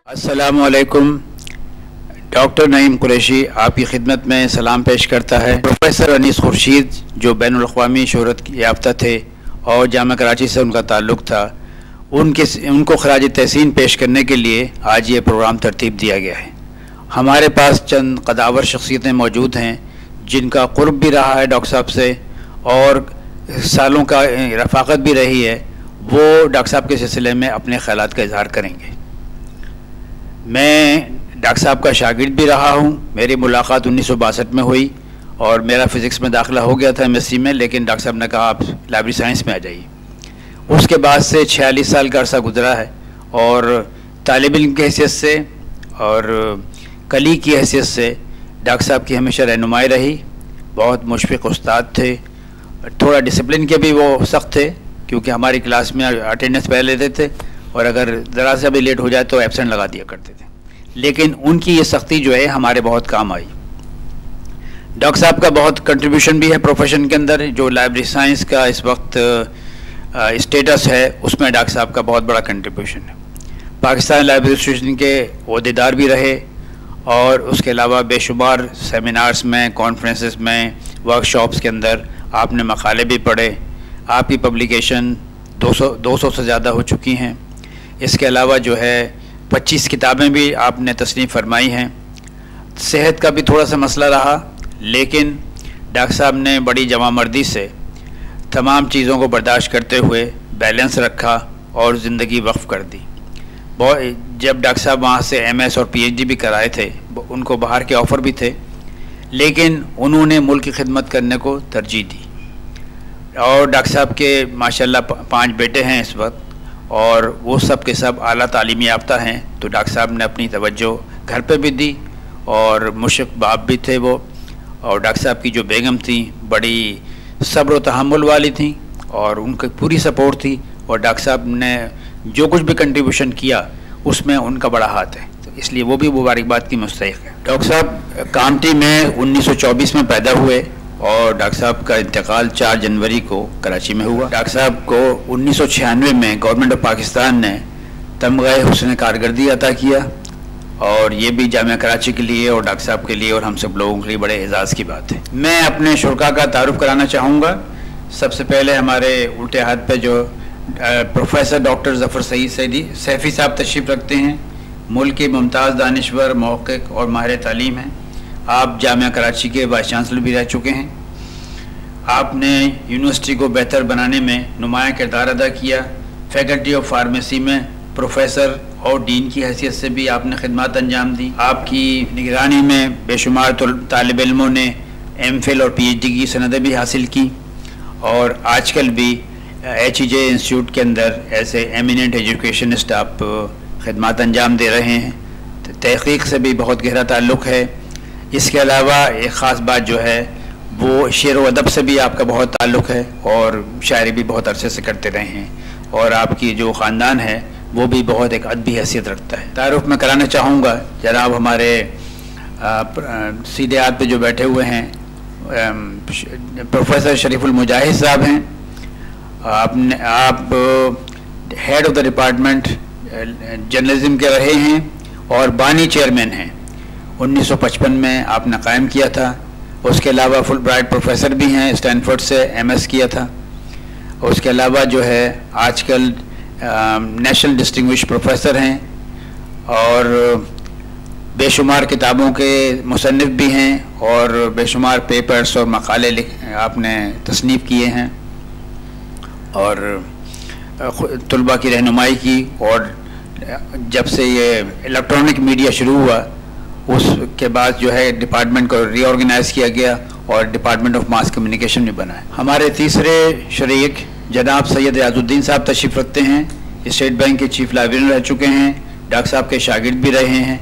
अस्सलामुअलैकुम। डॉक्टर नईम कुरैशी आपकी खिदमत में सलाम पेश करता है। प्रोफेसर अनीस खुर्शीद जो बैनुल अक़वामी शोहरत याफ्ता थे और जामा कराची से उनका ताल्लुक़ था, उनको खराज तहसीन पेश करने के लिए आज ये प्रोग्राम तरतीब दिया गया है। हमारे पास चंद कदावर शख्सियतें मौजूद हैं जिनका क़ुर्ब भी रहा है डॉक्टर साहब से और सालों का रफ़ाक़त भी रही है। वो डॉक्टर साहब के सिलसिले में अपने ख़यालात का इज़हार करेंगे। मैं डॉक्टर साहब का शागिर्द भी रहा हूँ। मेरी मुलाकात 1962 में हुई और मेरा फ़िज़िक्स में दाखिला हो गया था MSc में, लेकिन डॉक्टर साहब ने कहा आप लाइब्रेरी साइंस में आ जाइए। उसके बाद से 46 साल का अरसा गुजरा है और तालिब इल्म की हैसियत से और कली की हैसियत से डॉक्टर साहब की हमेशा रहनुमाई रही। बहुत मुशफ़िक़ उस्ताद थे, थोड़ा डिसिप्लिन के भी वो सख्त थे क्योंकि हमारी क्लास में अटेंडेंस पहले लेते थे और अगर ज़रा सा भी लेट हो जाए तो एब्सेंट लगा दिया करते थे। लेकिन उनकी ये सख्ती जो है हमारे बहुत काम आई। डॉक्टर साहब का बहुत कंट्रीब्यूशन भी है प्रोफेशन के अंदर। जो लाइब्रेरी साइंस का इस वक्त स्टेटस है उसमें डॉक्टर साहब का बहुत बड़ा कंट्रीब्यूशन है। पाकिस्तान लाइब्रेरी एसोसिएशन के ओहदेदार भी रहे और उसके अलावा बेशुमार सेमिनार्स में, कॉन्फ्रेंसेस में, वर्कशॉप्स के अंदर आपने मकाले भी पढ़े। आपकी पब्लिकेशन 200 से ज़्यादा हो चुकी हैं। इसके अलावा जो है 25 किताबें भी आपने तस्नीफ़ फरमाई हैं। सेहत का भी थोड़ा सा मसला रहा, लेकिन डॉक्टर साहब ने बड़ी जवामर्दी से तमाम चीज़ों को बर्दाश्त करते हुए बैलेंस रखा और ज़िंदगी वक्फ़ कर दी। जब डॉक्टर साहब वहाँ से MS और PhD भी कराए थे, उनको बाहर के ऑफ़र भी थे, लेकिन उन्होंने मुल्क की खिदमत करने को तरजीह दी। और डॉक्टर साहब के माशाल्लाह 5 बेटे हैं इस वक्त और वो सब के सब आला तालीमी याफ्ता हैं। तो डॉक्टर साहब ने अपनी तवज्जो घर पे भी दी और मुशफ़िक़ बाप भी थे वो। और डॉक्टर साहब की जो बेगम थी बड़ी सब्र व तहम्मुल वाली थी और उनकी पूरी सपोर्ट थी और डॉक्टर साहब ने जो कुछ भी कंट्रीब्यूशन किया उसमें उनका बड़ा हाथ है, तो इसलिए वो भी मुबारकबाद की मुस्तहिक़ है। डॉक्टर साहब कामटी में 1924 में पैदा हुए और डॉक्टर साहब का इंतकाल 4 जनवरी को कराची में हुआ। डॉक्टर साहब को 1996 में गवर्नमेंट ऑफ पाकिस्तान ने तमग़े हुस्न कारकर्दगी अता किया और ये भी जामिया कराची के लिए और डॉक्टर साहब के लिए और हम सब लोगों के लिए बड़े एजाज़ की बात है। मैं अपने शुरा का तारुफ़ कराना चाहूँगा। सबसे पहले हमारे उल्टे हाथ पे जो प्रोफेसर डॉक्टर ज़फ़र सईद सैफ़ी साहब तशरीफ़ रखते हैं। मुल्क के मुमताज़ दानिश्वर, मुहक़्क़िक़ और माहिर तालीम हैं। आप जामिया कराची के वाइस चांसलर भी रह चुके हैं। आपने यूनिवर्सिटी को बेहतर बनाने में नुमायाँ किरदार अदा किया। फैकल्टी ऑफ फार्मेसी में प्रोफेसर और डीन की हैसियत से भी आपने खिदमत अंजाम दी। आपकी निगरानी में बेशुमार तालिब इल्मों ने MPhil और PhD की सनदें भी हासिल की और आजकल भी HEJ इंस्टीट्यूट के अंदर ऐसे एमिनेंट एजुकेशनिस्ट आप खिदमत अंजाम दे रहे हैं। तहक़ीक़ से भी बहुत गहरा ताल्लुक़ है। इसके अलावा एक ख़ास बात जो है वो शेर व अदब से भी आपका बहुत ताल्लुक़ है और शायरी भी बहुत अरसे से करते रहे हैं और आपकी जो ख़ानदान है वो भी बहुत एक अदबी हैसियत रखता है। तारुफ़ में कराना चाहूँगा जनाब हमारे सीधे हाथ पे जो बैठे हुए हैं प्रोफेसर शरीफुल मुजाहिद साहब हैं। आप head of the department journalism के रहे हैं और बानी चेयरमैन हैं। 1955 में आपने कायम किया था। उसके अलावा फुल ब्राइट प्रोफेसर भी हैं, स्टैनफोर्ड से MS किया था। उसके अलावा जो है आजकल नेशनल डिस्टिंग्विश प्रोफेसर हैं और बेशुमार किताबों के मुसन्निफ़ भी हैं और बेशुमार पेपर्स और मकाले आपने तसनीफ़ किए हैं और तुलबा की रहनुमाई की। और जब से ये इलेक्ट्रॉनिक मीडिया शुरू हुआ उसके बाद जो है डिपार्टमेंट को रीऑर्गेनाइज़ किया गया और डिपार्टमेंट ऑफ मास कम्युनिकेशन भी बना है। हमारे तीसरे शरीक जनाब सैयद रियाजुद्दीन साहब तशरीफ़ रखते हैं। स्टेट बैंक के चीफ लाइब्रेरियन रह चुके हैं। डॉक्टर साहब के शागिर्द भी रहे हैं।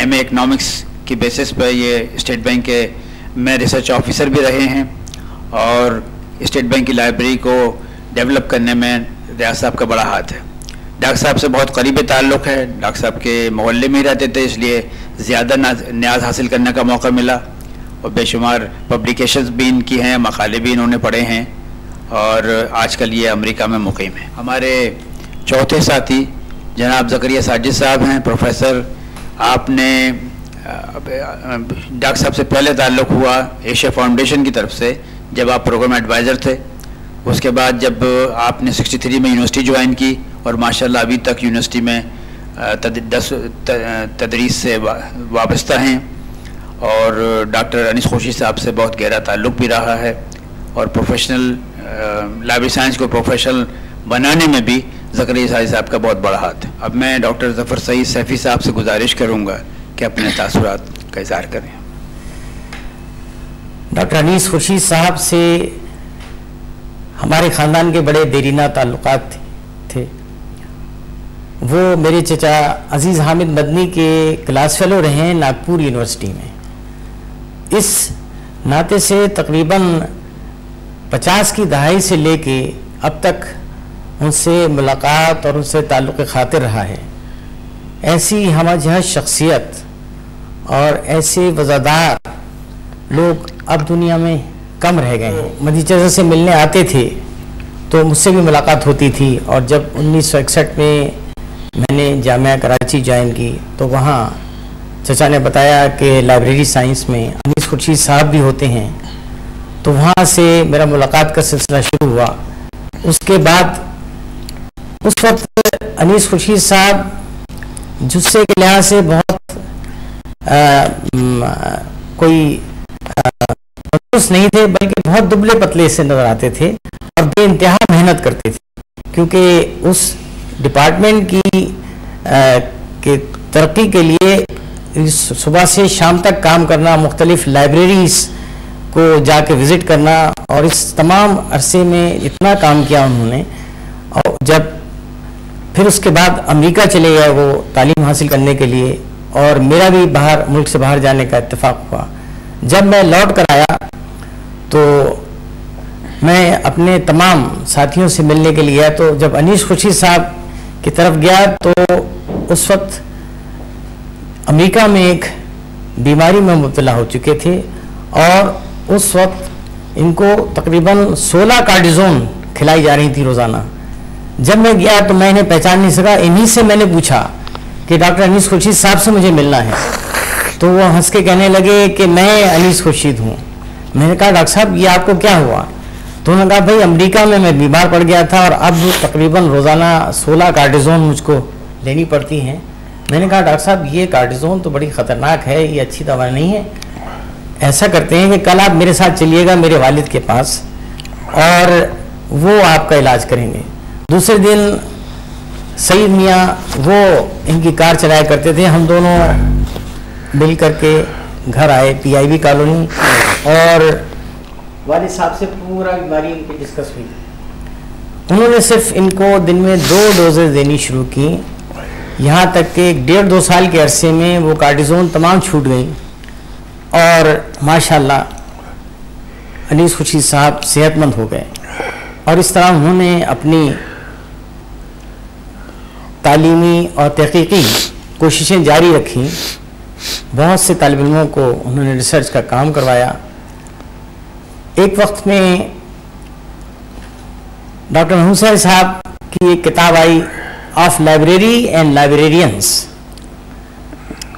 MA इकनॉमिक्स की बेसिस पर ये स्टेट बैंक के में रिसर्च ऑफिसर भी रहे हैं और स्टेट बैंक की लाइब्रेरी को डेवलप करने में रियाज साहब का बड़ा हाथ है। डॉक्टर साहब से बहुत करीबी ताल्लुक़ है। डॉक्टर साहब के मोहल्ले में ही रहते थे, इसलिए ज़्यादा न्याज हासिल करने का मौका मिला और बेशुमार पब्लिकेशंस भी इनकी हैं, मकाले भी इन्होंने पढ़े हैं और आजकल ये अमेरिका में मुक़ीम है। हमारे चौथे साथी जनाब ज़करिया साजिद साहब हैं प्रोफेसर। आपने डॉक्टर साहब से पहले ताल्लुक़ हुआ एशिया फाउंडेशन की तरफ से जब आप प्रोग्राम एडवाइज़र थे। उसके बाद जब आपने 63 में यूनिवर्सिटी ज्वाइन की और माशाल्लाह अभी तक यूनिवर्सिटी में तदरीस से वाबस्ता हैं और डॉक्टर अनीस खुर्शीद साहब से बहुत गहरा ताल्लुक़ भी रहा है और प्रोफेशनल लाइब्रेरी साइंस को प्रोफेशनल बनाने में भी ज़करिया साजिद साहब का बहुत बड़ा हाथ है। अब मैं डॉक्टर ज़फ़र सईद सैफ़ी साहब से गुजारिश करूँगा कि अपने तासुरात का इज़हार करें। डॉक्टर अनीस खुर्शीद साहब से हमारे ख़ानदान के बड़े देरीना ताल्लुकात थे। वो मेरे चचा अजीज़ हामिद मदनी के क्लास फेलो रहे हैं नागपुर यूनिवर्सिटी में। इस नाते से तकरीबन 50 की दहाई से लेके अब तक उनसे मुलाकात और उनसे ताल्लुक़ खातिर रहा है। ऐसी हमजह शख्सियत और ऐसे वज़ादार लोग अब दुनिया में कम रह गए हैं। मदी चचा से मिलने आते थे तो मुझसे भी मुलाकात होती थी और जब 1961 में मैंने जामिया कराची ज्वाइन की तो वहाँ चचा ने बताया कि लाइब्रेरी साइंस में अनीस खुर्शीद साहब भी होते हैं, तो वहाँ से मेरा मुलाकात का सिलसिला शुरू हुआ। उसके बाद उस वक्त अनीस खुर्शीद साहब जुस्से के लिहाज से बहुत कोई तंदुरुस्त नहीं थे, बल्कि बहुत दुबले पतले से नजर आते थे और बेइंतहा मेहनत करते थे, क्योंकि उस डिपार्टमेंट की के तरक्की के लिए सुबह से शाम तक काम करना, मुख्तलिफ लाइब्रेरीज को जाके विज़िट करना और इस तमाम अरसे में इतना काम किया उन्होंने। और जब फिर उसके बाद अमेरिका चले गए वो तालीम हासिल करने के लिए और मेरा भी बाहर मुल्क से बाहर जाने का इत्तेफाक हुआ। जब मैं लौट कर आया तो मैं अपने तमाम साथियों से मिलने के लिए गया, तो जब अनीस खुर्शीद साहब की तरफ गया तो उस वक्त अमेरिका में एक बीमारी में मुब्तला हो चुके थे और उस वक्त इनको तकरीबन 16 कार्डिज़ोन खिलाई जा रही थी रोज़ाना। जब मैं गया तो मैं इन्हें पहचान नहीं सका। इन्हीं से मैंने पूछा कि डॉक्टर अनीस खुर्शीद साहब से मुझे मिलना है, तो वो हंस के कहने लगे कि मैं अनीस खुर्शीद हूँ। मैंने कहा डॉक्टर साहब ये आपको क्या हुआ? तो उन्होंने कहा भाई अमेरिका में मैं बीमार पड़ गया था और अब तकरीबन रोज़ाना 16 कार्डिज़ोन मुझको लेनी पड़ती हैं। मैंने कहा डॉक्टर साहब ये कार्डिज़ोन तो बड़ी ख़तरनाक है, ये अच्छी दवा नहीं है। ऐसा करते हैं कि कल आप मेरे साथ चलिएगा मेरे वालिद के पास और वो आपका इलाज करेंगे। दूसरे दिन सईद मियाँ वो इनकी कार चलाया करते थे, हम दोनों मिल करके घर आए PIB कॉलोनी और वालिद साहब से पूरा बीमारी इनकी डिस्कस हुई। उन्होंने सिर्फ इनको दिन में 2 डोजेज देनी शुरू की, यहाँ तक कि 1.5-2 साल के अरसे में वो कार्डिज़ोन तमाम छूट गई और माशाल्लाह अनीस खुर्शीद साहब सेहतमंद हो गए। और इस तरह उन्होंने अपनी तालीमी और तहकीकी कोशिशें जारी रखी। बहुत से तालिब इल्मों को उन्होंने रिसर्च का काम करवाया। एक वक्त में डॉक्टर हुसैन साहब की एक किताब आई ऑफ लाइब्रेरी एंड लाइब्रेरियंस।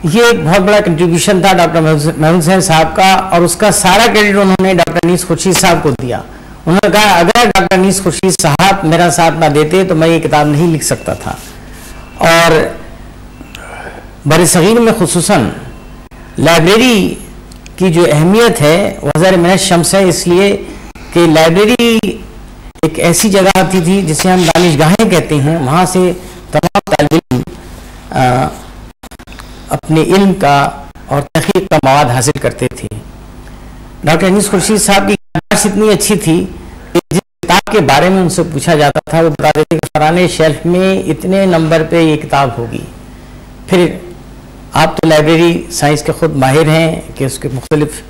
ये एक बहुत बड़ा कंट्रीब्यूशन था डॉक्टर महमूद हुसैन साहब का और उसका सारा क्रेडिट उन्होंने डॉक्टर अनीस खुर्शीद साहब को दिया। उन्होंने कहा अगर डॉक्टर अनीस खुर्शीद साहब मेरा साथ ना देते तो मैं ये किताब नहीं लिख सकता था। और बरसगीर में खुसूसन लाइब्रेरी की जो अहमियत है वह ज़र महज शम्स है, इसलिए कि लाइब्रेरी एक ऐसी जगह आती थी जिसे हम दानिशगाहें कहते हैं। वहाँ से तमाम तालिब इल्म अपने इल्म का और तहकीक का मवाद हासिल करते थे। डॉक्टर अनीस खुर्शीद साहब की याददाश्त इतनी अच्छी थी कि जिस किताब के बारे में उनसे पूछा जाता था वो बता देते कि फलाने शेल्फ में इतने नंबर पे ये किताब होगी। फिर आप तो लाइब्रेरी साइंस के ख़ुद माहिर हैं कि उसके मुख्तलिफ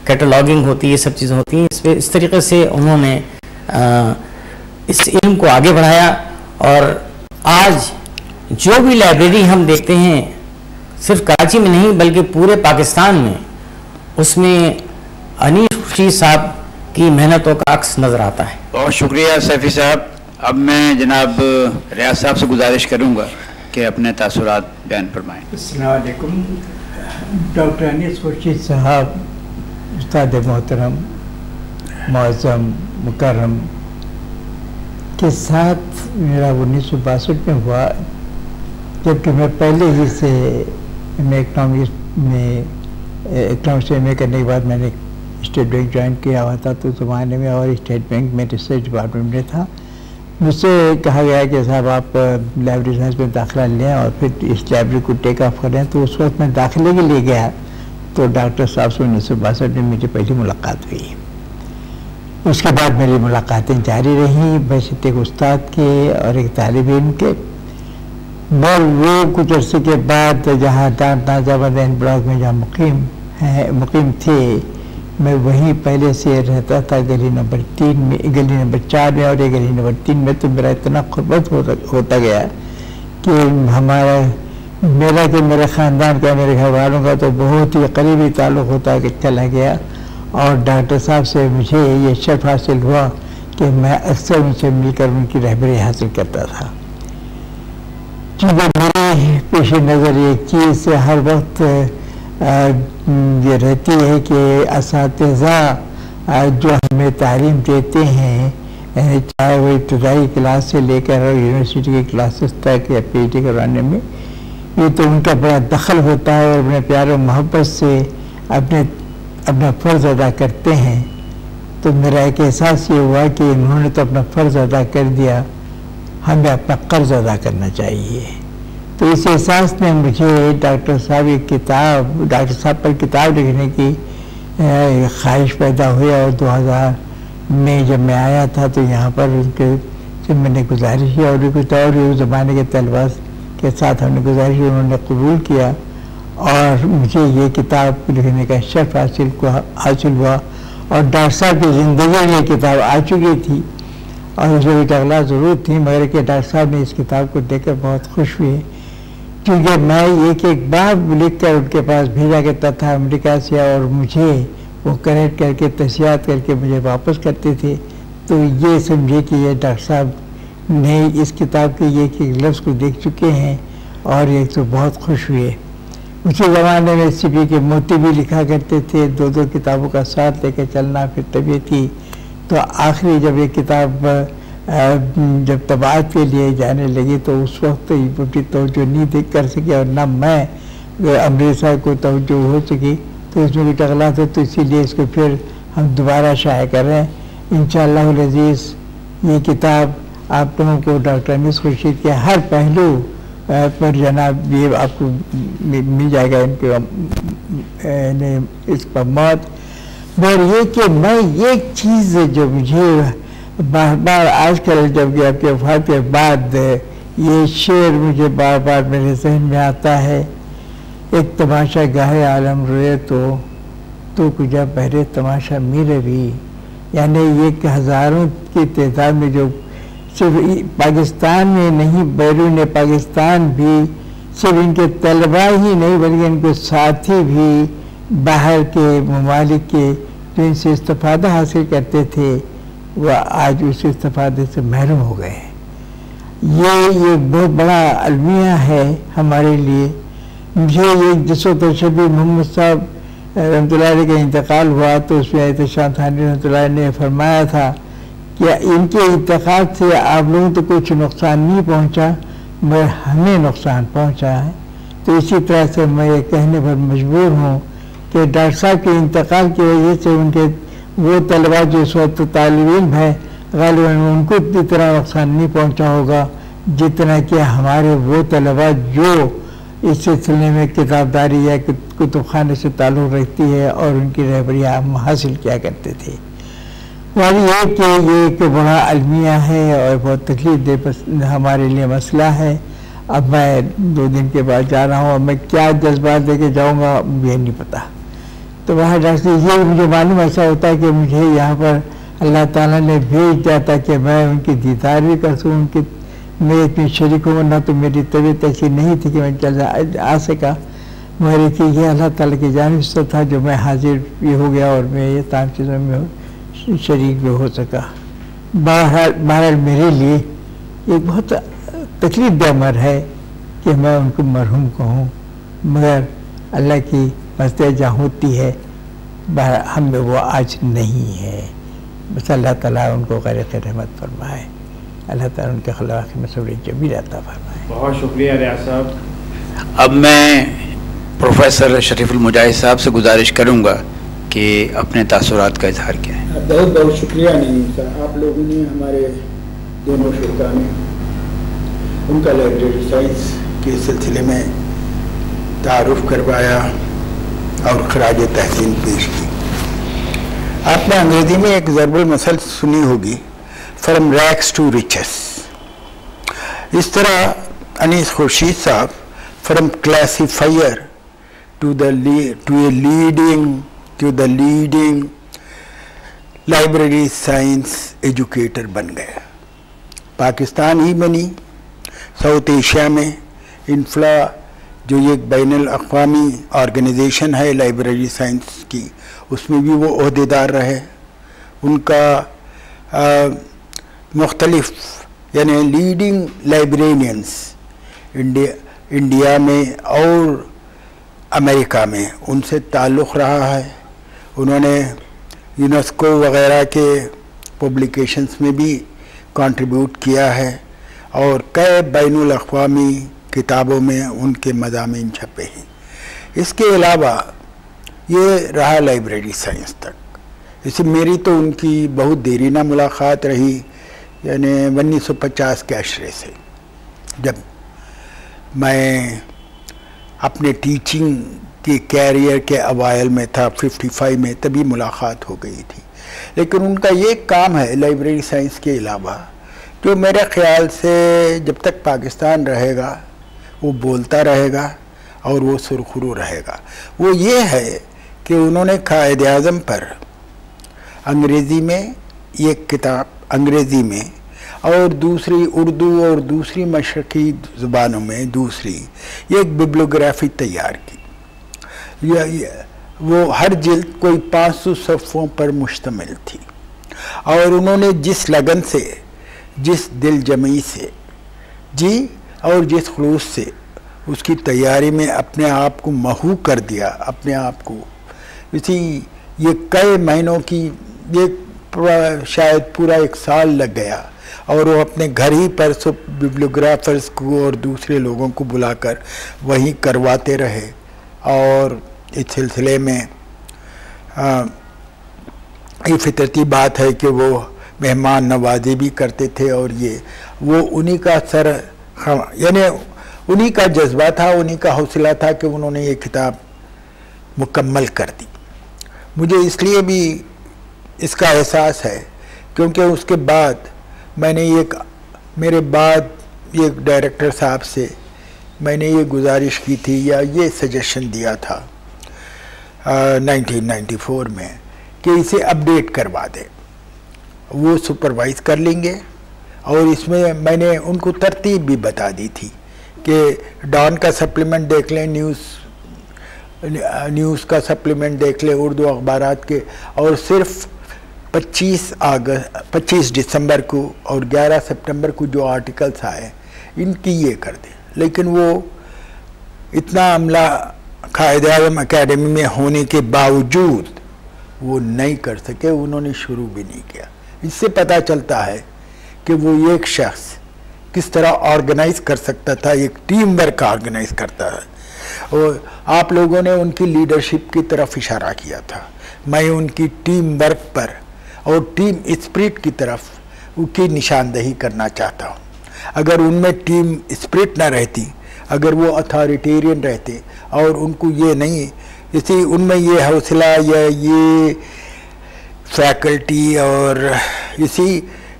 कैटलॉगिंग होती है, ये सब चीज़ें होती हैं। इस तरीके से उन्होंने इस इल्म को आगे बढ़ाया और आज जो भी लाइब्रेरी हम देखते हैं सिर्फ कराची में नहीं बल्कि पूरे पाकिस्तान में, उसमें अनीस खुर्शीद साहब की मेहनतों का अक्स नज़र आता है। बहुत शुक्रिया सैफ़ी साहब। अब मैं जनाब रियाज साहब से गुजारिश करूँगा के अपने तासुरात बयान फरमाएँ। अस्सलाम वालेकुम। डॉक्टर अनीस खुर्शीद साहब उस्ताद मोहतरम मुअज़्ज़म मुकर्रम के साथ मेरा 1962 में हुआ, जबकि मैं पहले ही से मैं इकनॉमिक्स में करने के बाद मैंने स्टेट बैंक ज्वाइन किया हुआ था, तो ज़माने में और स्टेट बैंक में रिसर्च डिपार्टमेंट में था। मुझसे कहा गया कि साहब आप लाइब्रेरी साइंस में दाखिला लें और फिर इस लाइब्रेरी को टेक ऑफ करें। तो उस वक्त मैं दाखिले के लिए गया, तो डॉक्टर साहब से 1962 में मुझे पहली मुलाकात हुई। उसके बाद मेरी मुलाकातें जारी रहीं, बस एक उस्ताद के और एक तालिब इल्म के। और वो कुछ अर्से के बाद जहाँ नाजाबाद ब्लॉक में जहाँ मुकीम थे, मैं वहीं पहले से रहता था, गली नंबर 3 में, गली नंबर 4 में और गली नंबर 3 में। तो मेरा इतना ख़ुर्बत होता गया कि मेरे ख़ानदान का, मेरे घर वालों का तो बहुत ही करीबी ताल्लुक़ होता चला गया। और डॉक्टर साहब से मुझे ये शर्फ हासिल हुआ कि मैं अक्सर उनसे मिलकर उनकी रहबरी हासिल करता था। क्योंकि मेरे पेश नज़र एक चीज़ हर वक्त ये रहती है कि असातिज़ा जो हमें तालीम देते हैं, चाहे वो इब्तदाई क्लास से लेकर यूनिवर्सिटी की क्लासेस तक या PhD करवाने में, ये तो उनका बड़ा दखल होता है और अपने प्यार और मोहब्बत से अपना फ़र्ज़ अदा करते हैं। तो मेरा एक एहसास ये हुआ कि इन्होंने तो अपना फ़र्ज़ अदा कर दिया, हमें अपना कर्ज अदा करना चाहिए। तो इस एहसास ने मुझे डॉक्टर साहब पर किताब लिखने की ख्वाहिश पैदा हुई। और 2000 में जब मैं आया था तो यहाँ पर उनके से मैंने गुजारिश की और कुछ और उस ज़माने के तलबा के साथ हमने गुजारिश की, उन्होंने कबूल किया और मुझे ये किताब लिखने का शर्फ हासिल हुआ। और डॉक्टर साहब की ज़िंदगी में ये किताब आ चुकी थी और उसमें एक अगला ज़रूर थी, मगर कि डॉक्टर साहब ने इस किताब को देखकर बहुत खुश हुए, क्योंकि मैं एक बार लिख कर उनके पास भेजा करता था अमेरिका से और मुझे वो करेक्ट करके तस्यात करके मुझे वापस करते थे। तो ये समझे कि ये डॉक्टर साहब ने इस किताब के एक लफ्ज़ को देख चुके हैं और एक तो बहुत खुश हुए। उसी ज़माने में CP के मोती भी लिखा करते थे, 2-2 किताबों का साथ लेकर चलना, फिर तबीयत की। तो आखिरी जब ये किताब जब तबात के लिए जाने लगी तो उस वक्त तो तवज्जो नहीं कर सकी और ना मैं अमृतसर को तवज्जो हो सकी। तो इसमें कुछ अगला था, तो इसीलिए इसको फिर हम दोबारा शाये कर रहे हैं। इंशाअल्लाह अज़ीज़ ये किताब आप लोगों को डॉक्टर अनीस खुर्शीद के हर पहलू पर जनाब ये आपको मिल जाएगा इनके इसका मौत। और ये कि मैं ये चीज़ जो मुझे बार बार आजकल जब आपके वफात के बाद ये शेर मुझे बार बार मेरे जहन में आता है, एक तमाशा गाहे आलम रोए तो कुछ बहरे तमाशा मेरे भी। यानी ये कि हज़ारों की तादाद में जो सिर्फ पाकिस्तान में नहीं बैरून पाकिस्तान भी सिर्फ इनके तलबा ही नहीं बल्कि इनके साथी भी बाहर के ममालिक के जो इनसे इस्तिफ़ादा हासिल करते थे वह आज उस इस्तिफ़ादे से महरूम हो गए। ये बहुत बड़ा अलमिया है हमारे लिए। मुझे ये जिसो तशबी मोहम्मद साहब रहमतुल्लाह अलैह का इंतकाल हुआ तो उसमें एहतशाम थानी रहमतुल्लाह ने फरमाया था कि इनके इंतकाल से आप लोगों तो कुछ नुकसान नहीं पहुंचा मगर हमें नुकसान पहुंचा है। तो इसी तरह से मैं ये कहने पर मजबूर हूँ कि डॉक्टर साहब के इंतकाल की वजह से उनके वो तलबा जो इस वक्त तालिब इल्म है ग़ालिबन उनको इतना नुकसान नहीं पहुंचा होगा जितना कि हमारे वो तलबा जो इस सिलसिले में किताबदारी या कुतुबखाने से ताल्लुक़ रखती है और उनकी रहबरी हम हासिल किया करते थे। और ये कि ये एक बड़ा अलमिया है और बहुत तकलीफ दे हमारे लिए मसला है। अब मैं 2 दिन के बाद जा रहा हूँ और मैं क्या जज्बात लेके जाऊँगा मुझे नहीं पता। तो वहाँ डॉक्टर ये मुझे मालूम ऐसा होता है कि मुझे यहाँ पर अल्लाह ताला ने भेज दिया था कि मैं उनकी दीदार भी कर सकूँ, उनकी मैं इतनी शरीक हूँ ना तो मेरी तबीयत ऐसी नहीं थी कि मैं चल आ सका, मगर कि ये अल्लाह ताला की जानिब से था जो मैं हाजिर भी हो गया और मैं ये तमाम चीज़ों में शरीक भी हो सका। बहरहाल मेरे लिए एक बहुत तकलीफ दे अमर है कि मैं उनको मरहूम कहूँ, मगर अल्लाह की मस्ते जहाँ होती है हम में वो आज नहीं है। बस अल्लाह ताला उनको ग़ैर रहमत फरमाए, अल्लाह ताला उनके खिलाफ में सब्र जमील अता फरमाए। बहुत शुक्रिया रियाज साहब। अब मैं प्रोफेसर शरीफुल मुजाहिद साहब से गुजारिश करूँगा कि अपने तासुरात का इजहार करें। बहुत बहुत शुक्रिया नहीं सर, आप लोगों ने हमारे दोनों शुरा ने उनका लाइब्रेरी साइंस के सिलसिले में तारुफ करवाया और खराज तहसीन पेश की। आपने अंग्रेज़ी में एक ज़रबुल मसल सुनी होगी, फ्रॉम रैग्स टू रिचेस। इस तरह Anees Khurshid sahab from classifier to the leading library science educator बन गए। पाकिस्तान ही में नहीं, साउथ एशिया में इन्फ्ला जो ये बैनुल अक़वामी ऑर्गेनाइजेशन है लाइब्रेरी साइंस की, उसमें भी वो ओहदेदार रहे। उनका मुख्तलिफ यानी लीडिंग लाइब्रेरियंस इंडिया में और अमेरिका में उनसे ताल्लुक़ रहा है। उन्होंने यूनेस्को वग़ैरह के पब्लिकेशंस में भी कंट्रीब्यूट किया है और कई बैनुल अक़वामी किताबों में उनके मज़ामीन छपे हैं। इसके अलावा ये रहा लाइब्रेरी साइंस तक। इसे मेरी तो उनकी बहुत देरीना मुलाकात रही, यानी 1950 के अशरे से, जब मैं अपने टीचिंग के कैरियर के अवाइल में था, 55 में, तभी मुलाकात हो गई थी। लेकिन उनका ये काम है लाइब्रेरी साइंस के अलावा, जो मेरे ख़्याल से जब तक पाकिस्तान रहेगा वो बोलता रहेगा और वो सुरखरू रहेगा। वो ये है कि उन्होंने कायदे आज़म पर अंग्रेज़ी में एक किताब अंग्रेज़ी में और दूसरी उर्दू और दूसरी मशरक़ी ज़ुबानों में दूसरी एक बिब्लियोग्राफी तैयार की। वो हर जिल्द कोई 500 सफ़ों पर मुश्तमिल थी और उन्होंने जिस लगन से, जिस दिल जमी से जी और जिस खुलूस से उसकी तैयारी में अपने आप को महू कर दिया, अपने आप को इसी ये कई महीनों की, ये शायद पूरा 1 साल लग गया और वो अपने घर ही पर सब बिब्लियोग्राफर्स को और दूसरे लोगों को बुलाकर वहीं करवाते रहे। और इस सिलसिले में ये फितरती बात है कि वो मेहमान नवाजी भी करते थे और ये वो उन्हीं का यानी उन्हीं का जज्बा था, उन्हीं का हौसला था कि उन्होंने ये किताब मुकम्मल कर दी। मुझे इसलिए भी इसका एहसास है क्योंकि उसके बाद मैंने मेरे बाद एक डायरेक्टर साहब से मैंने ये गुजारिश की थी या ये सजेशन दिया था 1994 में कि इसे अपडेट करवा दें। वो सुपरवाइज़ कर लेंगे और इसमें मैंने उनको तरतीब भी बता दी थी कि डॉन का सप्लीमेंट देख लें, न्यूज़ का सप्लीमेंट देख लें, उर्दू अखबारात के, और सिर्फ 25 दिसंबर को और 11 सितंबर को जो आर्टिकल्स आए इनकी ये कर दें। लेकिन वो इतना अमला कायदे आज़म अकेडमी में होने के बावजूद वो नहीं कर सके, उन्होंने शुरू भी नहीं किया। इससे पता चलता है कि वो एक शख्स किस तरह ऑर्गेनाइज कर सकता था, एक टीम वर्क ऑर्गेनाइज करता है। और आप लोगों ने उनकी लीडरशिप की तरफ इशारा किया था, मैं उनकी टीम वर्क पर और टीम स्पिरिट की तरफ उनकी निशानदेही करना चाहता हूँ। अगर उनमें टीम स्पिरिट ना रहती, अगर वो अथॉरिटेरियन रहते और उनको ये नहीं, इसी उनमें ये हौसला या ये फैकल्टी और इसी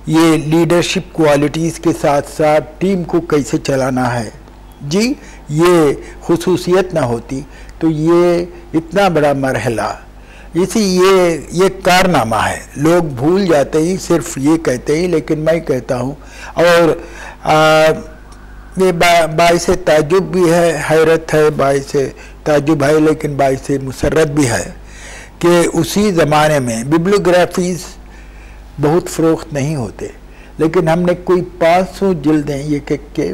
ये लीडरशिप क्वालिटीज़ के साथ साथ टीम को कैसे चलाना है जी, ये खुसूसियत ना होती तो ये इतना बड़ा मरहला, इसी ये कारनामा है। लोग भूल जाते ही, सिर्फ ये कहते ही, लेकिन मैं कहता हूँ और ये बाइस ताजुब भी है, हैरत है, बाइस ताजुब है, लेकिन बाइस मुसर्रत भी है कि उसी ज़माने में बिब्लियोग्राफीज़ बहुत फ़रोख्त नहीं होते, लेकिन हमने कोई 500 जिल्दें ये के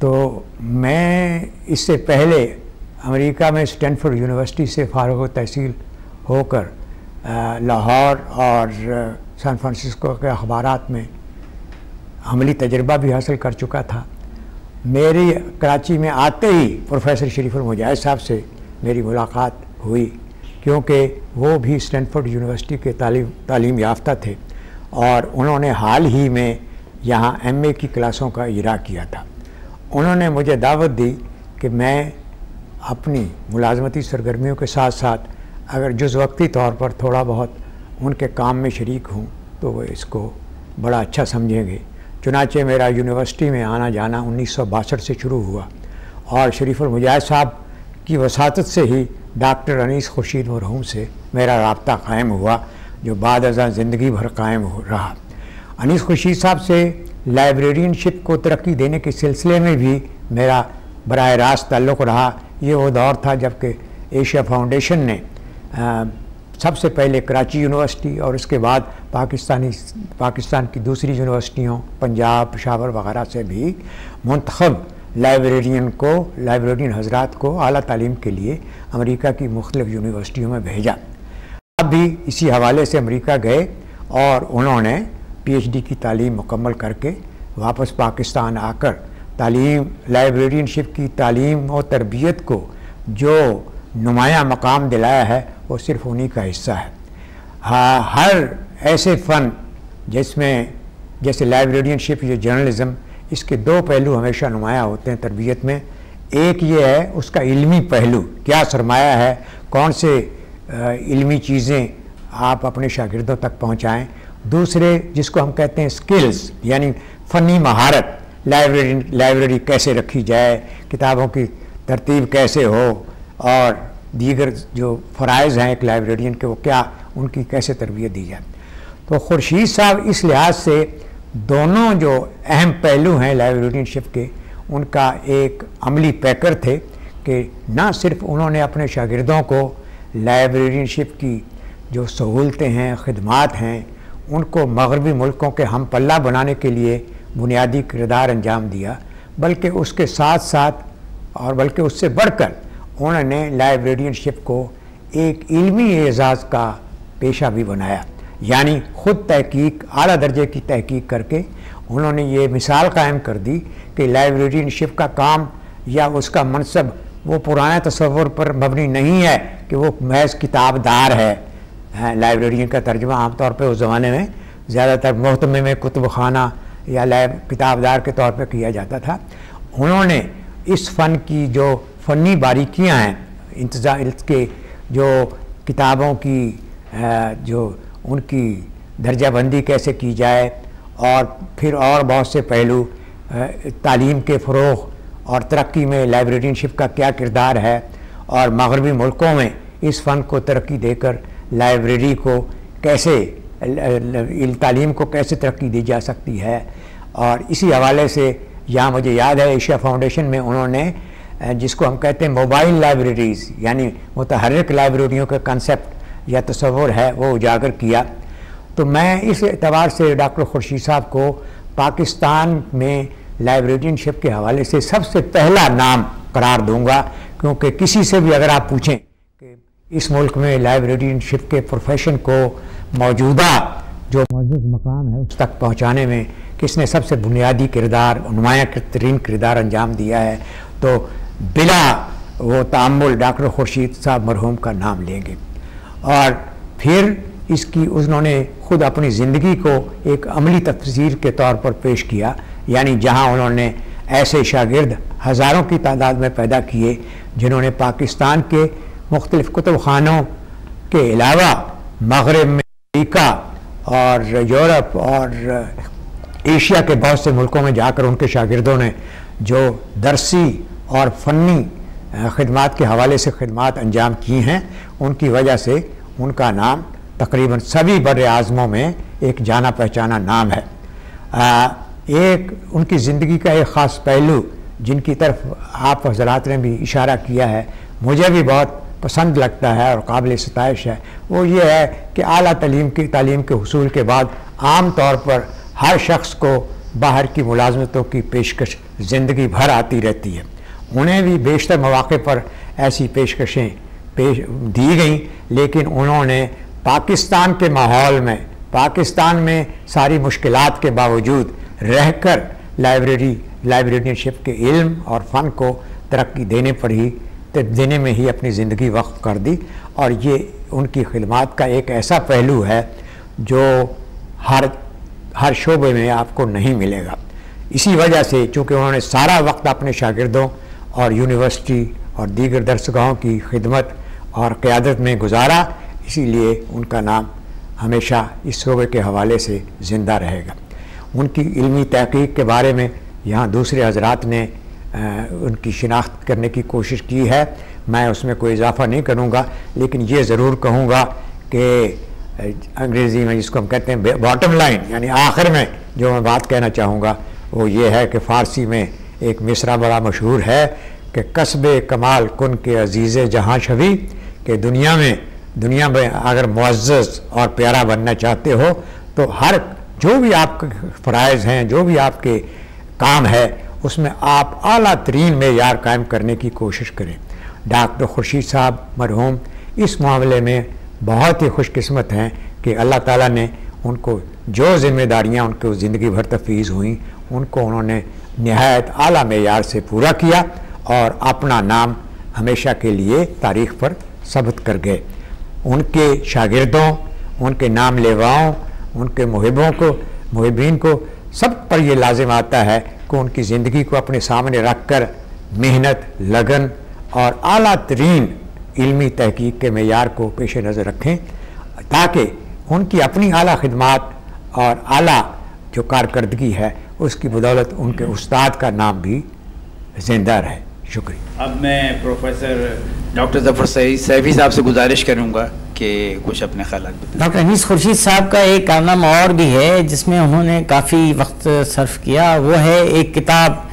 तो मैं इससे पहले अमेरिका में स्टैनफोर्ड यूनिवर्सिटी से फारुग तहसील होकर लाहौर और सैन फ्रांसिस्को के अखबारात में अमली तजर्बा भी हासिल कर चुका था। मेरी कराची में आते ही प्रोफेसर शरीफुल मुजाहिद साहब से मेरी मुलाकात हुई, क्योंकि वो भी स्टैनफोर्ड यूनिवर्सिटी के तालीम याफ्ता थे और उन्होंने हाल ही में यहाँ एमए की क्लासों का इजरा किया था। उन्होंने मुझे दावत दी कि मैं अपनी मुलाजमती सरगर्मियों के साथ साथ अगर जुज़वक्ती तौर पर थोड़ा बहुत उनके काम में शरीक हूँ तो वो इसको बड़ा अच्छा समझेंगे। चुनाचे मेरा यूनिवर्सिटी में आना जाना 1962 से शुरू हुआ और शरीफुल मुजाहिद साहब की वसातत से ही डॉक्टर अनीस खुर्शीद मरहूम से मेरा राब्ता कायम हुआ, जो बाद अज़ां ज़िंदगी भर कायम रहा। अनीस खुर्शीद साहब से लाइब्रेरियनशिप को तरक्की देने के सिलसिले में भी मेरा बराह रास्त ताल्लुक़ रहा। ये वो दौर था जबकि एशिया फाउंडेशन ने सबसे पहले कराची यूनिवर्सिटी और उसके बाद पाकिस्तान की दूसरी यूनिवर्सिटियों पंजाब, पेशावर वगैरह से भी मुंतखब लाइब्रेरियन हजरात को आला तालीम के लिए अमेरिका की मुख्तलिफ़ यूनिवर्सिटियों में भेजा। अब भी इसी हवाले से अमेरिका गए और उन्होंने पीएचडी की तालीम मुकम्मल करके वापस पाकिस्तान आकर लाइब्रेरियनशिप की तालीम और तरबियत को जो नुमाया मकाम दिलाया है वो सिर्फ उन्हीं का हिस्सा है। हर ऐसे फ़न जिसमें जैसे लाइब्रेरियनशिप या जर्नलिज़म, इसके दो पहलू हमेशा नुमाया होते हैं तरबियत में। एक ये है उसका इल्मी पहलू, क्या सरमाया है, कौन से इल्मी चीज़ें आप अपने शागिर्दों तक पहुँचाएँ। दूसरे जिसको हम कहते हैं स्किल्स, यानी फ़नी महारत, लाइब्रेरी कैसे रखी जाए, किताबों की तरतीब कैसे हो और दीगर जो फ़राइज़ हैं एक लाइब्रेरियन के वो क्या, उनकी कैसे तरबियत दी जाए। तो खुर्शीद साहब इस लिहाज से दोनों जो अहम पहलू हैं लाइब्रेरियनशिप के, उनका एक अमली पैकर थे कि न सिर्फ उन्होंने अपने शागिर्दों को लाइब्रेरियनशिप की जो सहूलतें हैं, ख़िदमात हैं, उनको मगरबी मुल्कों के हम पल्ला बनाने के लिए बुनियादी किरदार अंजाम दिया, बल्कि उसके साथ साथ और बल्कि उससे बढ़कर उन्होंने लाइब्रेरियनशिप को एक इल्मी एजाज़ का पेशा भी बनाया। यानी ख़ुद तहकीक, आला दर्जे की तहकीक करके उन्होंने ये मिसाल कायम कर दी कि लाइब्रेरियनशिप का काम या उसका मनसब वो पुराने तस्वुर पर मबनी नहीं है कि वो महज किताबदार है। लाइब्रेरियन का तर्जुमा आमतौर पर उस ज़माने में ज़्यादातर मोहतमे में कुतुब खाना या किताबदार के तौर पर किया जाता था। उन्होंने इस फ़न की जो फ़नी बारीकियां हैं, इंतज़ाम के जो किताबों की जो उनकी दर्जाबंदी कैसे की जाए और फिर और बहुत से पहलू, तालीम के फ़रोग़ और तरक्की में लाइब्रेरियनशिप का क्या किरदार है और मगरबी मुल्कों में इस फ़न को तरक्की देकर लाइब्रेरी को कैसे, तालीम को कैसे तरक्की दी जा सकती है। और इसी हवाले से यहाँ मुझे याद है एशिया फाउंडेशन में उन्होंने जिसको हम कहते हैं मोबाइल लाइब्रेरीज़, यानी मुतहर्रिक लाइब्रेरियों का कंसेप्ट या तस्वुर है, वो उजागर किया। तो मैं इस एतबार से डॉक्टर खुर्शीद साहब को पाकिस्तान में लाइब्रेरियनशिप के हवाले से सबसे पहला नाम करार दूंगा, क्योंकि किसी से भी अगर आप पूछें कि इस मुल्क में लाइब्रेरियनशिप के प्रोफेशन को मौजूदा जो मुअज़्ज़ज़ मकाम है उस तक पहुँचाने में किसने सबसे बुनियादी किरदार, नुमाया तरीन किरदार अंजाम दिया है, तो बिला वो तामुल डॉक्टर खुर्शीद साहब मरहूम का नाम लेंगे। और फिर इसकी उन्होंने ख़ुद अपनी ज़िंदगी को एक अमली तफसीर के तौर पर पेश किया, यानी जहाँ उन्होंने ऐसे शागिर्द हज़ारों की तादाद में पैदा किए जिन्होंने पाकिस्तान के मुख्तलिफ़ कुतुब खानों के अलावा मगरब में अमेरिका और यूरोप और एशिया के बहुत से मुल्कों में जाकर उनके शागिर्दों ने जो दरसी और फ़नी ख़िदमात के हवाले से ख़िदमात अंजाम की हैं, उनकी वजह से उनका नाम तकरीबन सभी बड़े आज़मों में एक जाना पहचाना नाम है। एक उनकी ज़िंदगी का एक ख़ास पहलू जिनकी तरफ आप हज़रात ने भी इशारा किया है, मुझे भी बहुत पसंद लगता है और काबिल सताइश है, वो ये है कि आला तालीम के हुसूल के बाद आम तौर पर हर शख्स को बाहर की मुलाजमतों की पेशकश ज़िंदगी भर आती रहती है। उन्हें भी बेशतर मौक़े पर ऐसी पेशकशें दी गई, लेकिन उन्होंने पाकिस्तान के माहौल में, पाकिस्तान में सारी मुश्किलात के बावजूद रहकर लाइब्रेरियनशिप के इल्म और फ़न को तरक्की देने में ही अपनी ज़िंदगी वक्फ कर दी। और ये उनकी खिदमत का एक ऐसा पहलू है जो हर शोबे में आपको नहीं मिलेगा। इसी वजह से चूँकि उन्होंने सारा वक्त अपने शागिर्दों और यूनिवर्सिटी और दीगर दरसगाहों की खिदमत और क़यादत में गुजारा, इसीलिए उनका नाम हमेशा इस शोबे के हवाले से ज़िंदा रहेगा। उनकी इल्मी तहक़ीक़ के बारे में यहाँ दूसरे हज़रात ने उनकी शिनाख्त करने की कोशिश की है, मैं उसमें कोई इजाफ़ा नहीं करूँगा, लेकिन ये ज़रूर कहूँगा कि अंग्रेज़ी में जिसको हम कहते हैं बॉटम लाइन, यानी आखिर में जो मैं बात कहना चाहूँगा वो ये है कि फ़ारसी में एक मिसरा बड़ा मशहूर है कि कसबे कमाल कुन के अजीज़ जहाँ छवि, कि दुनिया में अगर मुअज़्ज़ज़ और प्यारा बनना चाहते हो तो हर जो भी आपके फ़राइज़ हैं, जो भी आपके काम है, उसमें आप आला तरीन मेयार कायम करने की कोशिश करें। डॉक्टर खुर्शीद साहब मरहूम इस मामले में बहुत ही खुशकिस्मत हैं कि अल्लाह ताला ने उनको जो ज़िम्मेदारियाँ उनको ज़िंदगी भर तफवीज़ हुई, उनको उन्होंने नहायत आला मेयार से पूरा किया और अपना नाम हमेशा के लिए तारीख़ पर सबत कर गए। उनके शागिर्दों, उनके नाम लेवाओं, उनके मुहिबीन को सब पर यह लाजिम आता है कि उनकी ज़िंदगी को अपने सामने रख कर मेहनत, लगन और आला तरीन इल्मी तहकीक के मेयार को पेश नज़र रखें, ताकि उनकी अपनी आला खिदमात और आला जो कारकर्दगी है उसकी बदौलत उनके उस्ताद का नाम भी ज़िंदा रहे। शुक्रिया। अब मैं प्रोफेसर डॉक्टर ज़फ़र सैफ़ी साहब से गुजारिश करूँगा कि कुछ अपने ख़यालात बताएं। डॉक्टर अनीस खुर्शीद साहब का एक कारनामा और भी है जिसमें उन्होंने काफ़ी वक्त सर्फ किया, वो है एक किताब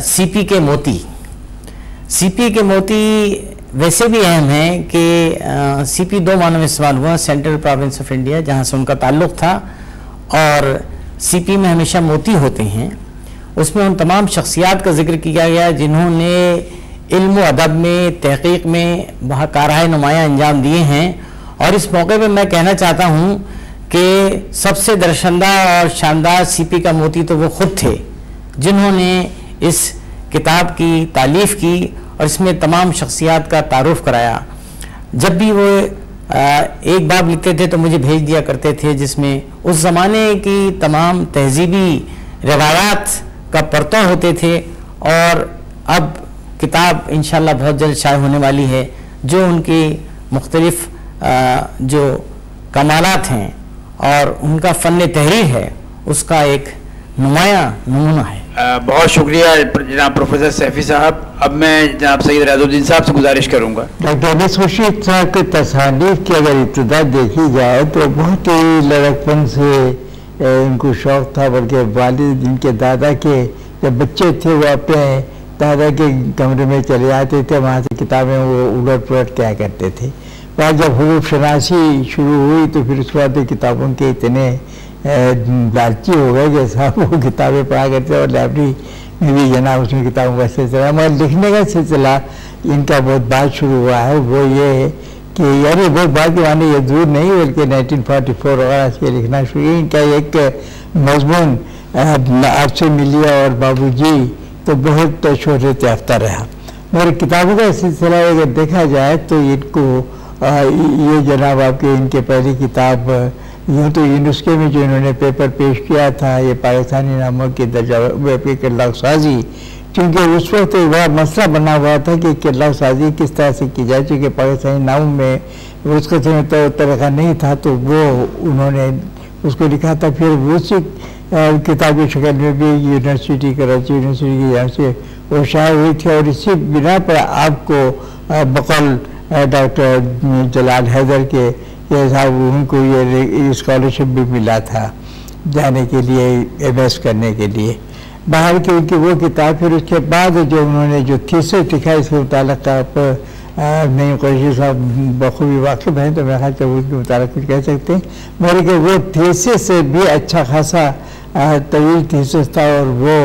सीपी के मोती। सीपी के मोती वैसे भी अहम है कि सीपी दो मानों में इस्तेमाल हुआ, सेंट्रल प्रोविंस ऑफ इंडिया जहाँ से उनका ताल्लुक़ था, और सीपी में हमेशा मोती होते हैं। उसमें उन तमाम शख्सियात का जिक्र किया गया जिन्होंने इल्म अदब में, तहक़ीक़ में बहुत कारहाय नुमायाँ अंजाम दिए हैं। और इस मौके पर मैं कहना चाहता हूँ कि सबसे दर्शंदा और शानदार सीपी का मोती तो वो ख़ुद थे जिन्होंने इस किताब की तालीफ़ की और इसमें तमाम शख्सियात का तारुफ कराया। जब भी वो एक बाब लिखते थे तो मुझे भेज दिया करते थे, जिसमें उस ज़माने की तमाम तहजीबी रवायात का परतव होते थे। और अब किताब इंशाअल्लाह बहुत जल्द शाये होने वाली है जो उनकी मुख्तलिफ जो कमालात हैं और उनका फ़न तहरीर है उसका एक नुमायाँ नमूना है। बहुत शुक्रिया जनाब प्रोफेसर सैफ़ी साहब। अब मैं जनाब सैयद रियाजुद्दीन साहब से गुजारिश करूँगा। डॉक्टर अनीस खुर्शीद साहब के तसानीफ की अगर इब्तिदा देखी जाए तो बहुत ही लड़कपन से इनको शौक़ था, बल्कि वालिद इनके दादा के जब बच्चे थे वो अपने दादा के कमरे में चले आते थे, वहाँ से किताबें वो उलट पुलट क्या करते थे। बाद जब हुरूफ शनासी शुरू हुई तो फिर उसके बाद किताबों के इतने लालची हो गए कि साहब वो किताबें पढ़ा करते और लाइब्रेरी में भी जनाब उसमें किताबों का सिलसिला, मगर लिखने का सिलसिला इनका बहुत बाद शुरू हुआ है। वो ये है कि यार ये बहुत बाद के माने ये दूर नहीं बल्कि 1944 वगैरह से लिखना शुरू किया। इनका एक मजमून आपसे मिलिया और बाबूजी तो बहुत शोहरत याफ्ता रहा, मगर किताबों का सिलसिला अगर देखा जाए तो इनको ये जनाब आपके इनके पहली किताब यूँ तो यूनेस्को में जो इन्होंने पेपर पेश किया था ये पाकिस्तानी नामों की दर्जा किरला साजी, क्योंकि उस वक्त एक बड़ा मसला बना हुआ था कि किरला साजी किस तरह से की जाए, चूँकि पाकिस्तानी नामों में उसका तो तरीक़ा नहीं था, तो वो उन्होंने उसको लिखा था। फिर उसी किताब की शक्ल में भी यूनिवर्सिटी कराची यूनिवर्सिटी की यहाँ से वो शाये हुई थी और इसी बिना पर आपको बकौल डॉक्टर जलाल हैदर के ये साहब उनको ये स्कॉलरशिप भी मिला था जाने के लिए, MS करने के लिए बाहर की उनकी वो किताब। फिर उसके बाद जो उन्होंने जो थीसिस लिखा इसके मुताल्लिक़ आप नहीं खुर्शीद साहब बखूबी वाकिफ़ हैं तो मैं ख्याल से उसके मुताल्लिक़ कुछ कह सकते हैं, मगर कि वो थीसिस से भी अच्छा खासा तवील थीसिस था और वो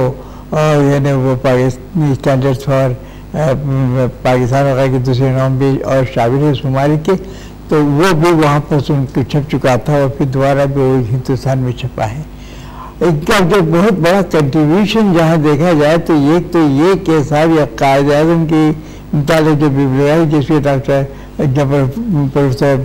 यानी वो पाकिस्तानी स्टैंडर्ड्स फॉर पाकिस्तान वगैरह के दूसरे नाम भी और शाबिर ममालिक के, तो वो भी वहाँ पर उनको छप चुका था और फिर दोबारा भी वो हिंदुस्तान में छपा है। इनका जो बहुत बड़ा कंट्रीब्यूशन जहाँ देखा जाए तो ये कि साहब या कायद आज़म की मुतालिक जो बिब्लियाई जिसके डॉक्टर प्रोफेसर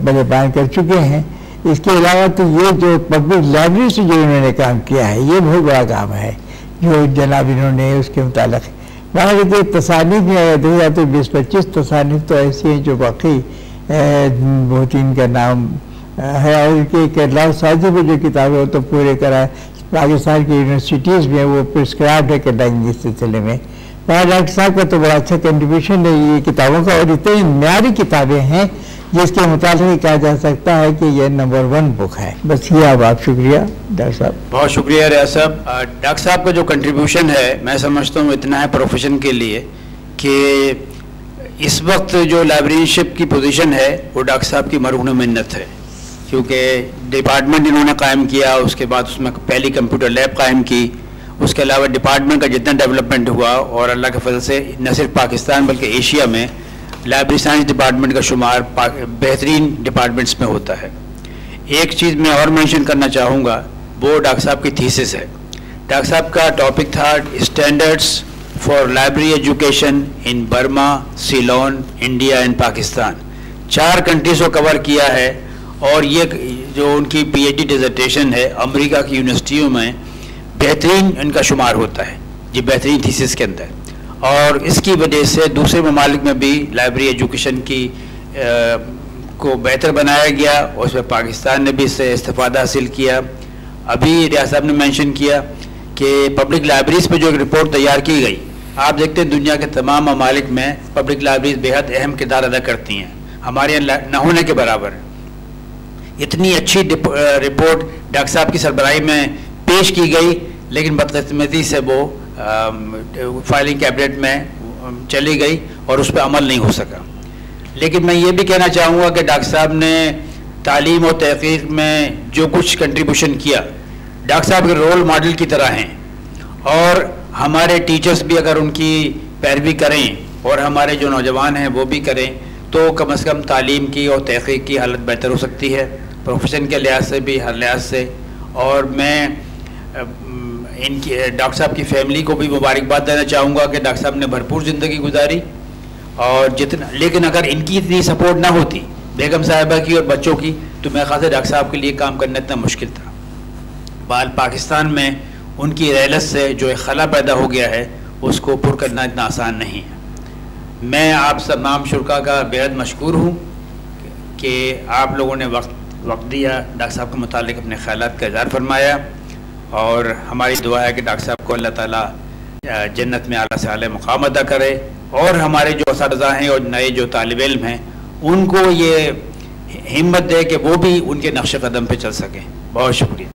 बड़े बयान कर चुके हैं, इसके अलावा तो ये जो पब्लिक लाइब्रेरी से जो इन्होंने काम किया है ये बहुत बड़ा काम है जो जनाब इन्होंने उसके मुतालिक वहाँ के तसानीफ में अगर देखा जाए तो 20-25 तसानीफ तो ऐसी हैं जो बाकी बहुत ही इनका नाम है। और इनके कैटलॉग साजी में जो किताबें हो तो पूरे करा पाकिस्तान की यूनिवर्सिटीज़ में वो प्रिस्क्राइब्ड है कटाएंगे इस सिलसिले में। डॉक्टर साहब का तो बड़ा अच्छा कंट्रीब्यूशन है ये किताबों का और इतनी न्यारी किताबें हैं जिसके मुताबिक कहा जा सकता है कि ये नंबर 1 बुक है। बस ये आप शुक्रिया डॉक्टर साहब। बहुत शुक्रिया रियाज साहब। डॉक्टर साहब का जो कंट्रीब्यूशन है मैं समझता हूँ इतना है प्रोफेशन के लिए कि इस वक्त जो लाइब्रेरीशिप की पोजीशन है वो डॉक्टर साहब की मरहून मिन्नत है, क्योंकि डिपार्टमेंट इन्होंने कायम किया, उसके बाद उसमें पहली कंप्यूटर लैब कायम की, उसके अलावा डिपार्टमेंट का जितना डेवलपमेंट हुआ और अल्लाह के फजल से न सिर्फ पाकिस्तान बल्कि एशिया में लाइब्रेरी साइंस डिपार्टमेंट का शुमार बेहतरीन डिपार्टमेंट्स में होता है। एक चीज़ मैं और मेंशन करना चाहूँगा वो डॉक्टर साहब की थीसिस है। डॉक्टर साहब का टॉपिक था standards for library education in Burma, Ceylon, India and Pakistan. 4 countries को कवर किया है और ये जो उनकी PhD डिसर्टेशन है अमेरिका की यूनिवर्सिटियों में बेहतरीन इनका शुमार होता है जी, बेहतरीन थीसिस के अंदर। और इसकी वजह से दूसरे ममालिक में भी लाइब्रेरी एजुकेशन की को बेहतर बनाया गया और उसमें पाकिस्तान ने भी इससे इस्तेफादा हासिल किया। अभी रियाज साहब ने मेंशन किया कि पब्लिक लाइब्रेरीज पे जो एक रिपोर्ट तैयार की गई, आप देखते हैं दुनिया के तमाम ममालिक में पब्लिक लाइब्रेरीज बेहद अहम किरदार अदा करती हैं, हमारे यहाँ न होने के बराबर। इतनी अच्छी रिपोर्ट डॉक्टर साहब की सरबराही में पेश की गई, लेकिन बदकिस्मती से वो फाइलिंग कैबिनेट में चली गई और उस पर अमल नहीं हो सका। लेकिन मैं ये भी कहना चाहूँगा कि डॉक्टर साहब ने तालीम और तहक़ीक़ में जो कुछ कंट्रीब्यूशन किया, डॉक्टर साहब के रोल मॉडल की तरह हैं और हमारे टीचर्स भी अगर उनकी पैरवी करें और हमारे जो नौजवान हैं वो भी करें तो कम से कम तालीम की और तहक़ीक़ की हालत बेहतर हो सकती है, प्रोफेशन के लिहाज से भी, हर लिहाज से। और मैं इनकी डॉक्टर साहब की फैमिली को भी मुबारकबाद देना चाहूँगा कि डॉक्टर साहब ने भरपूर ज़िंदगी गुजारी और जितना, लेकिन अगर इनकी इतनी सपोर्ट ना होती बेगम साहिबा की और बच्चों की तो मेरे ख्याल से डॉक्टर साहब के लिए काम करना इतना मुश्किल था। बाल पाकिस्तान में उनकी रहलत से जो एक खला पैदा हो गया है उसको पुर करना इतना आसान नहीं है। मैं आप तमाम शुरा का बेहद मशकूर हूँ कि आप लोगों ने वक्त दिया, डॉक्टर साहब के मुतालिक अपने ख्यालात का इज़हार फरमाया और हमारी दुआ है कि डॉक्टर साहब को अल्लाह ताला जन्नत में आला से आला मुकाम अदा करे और हमारे जो असातिज़ा हैं और नए जो तालिब इल्म हैं उनको ये हिम्मत दे कि वो भी उनके नक्श कदम पे चल सकें। बहुत शुक्रिया।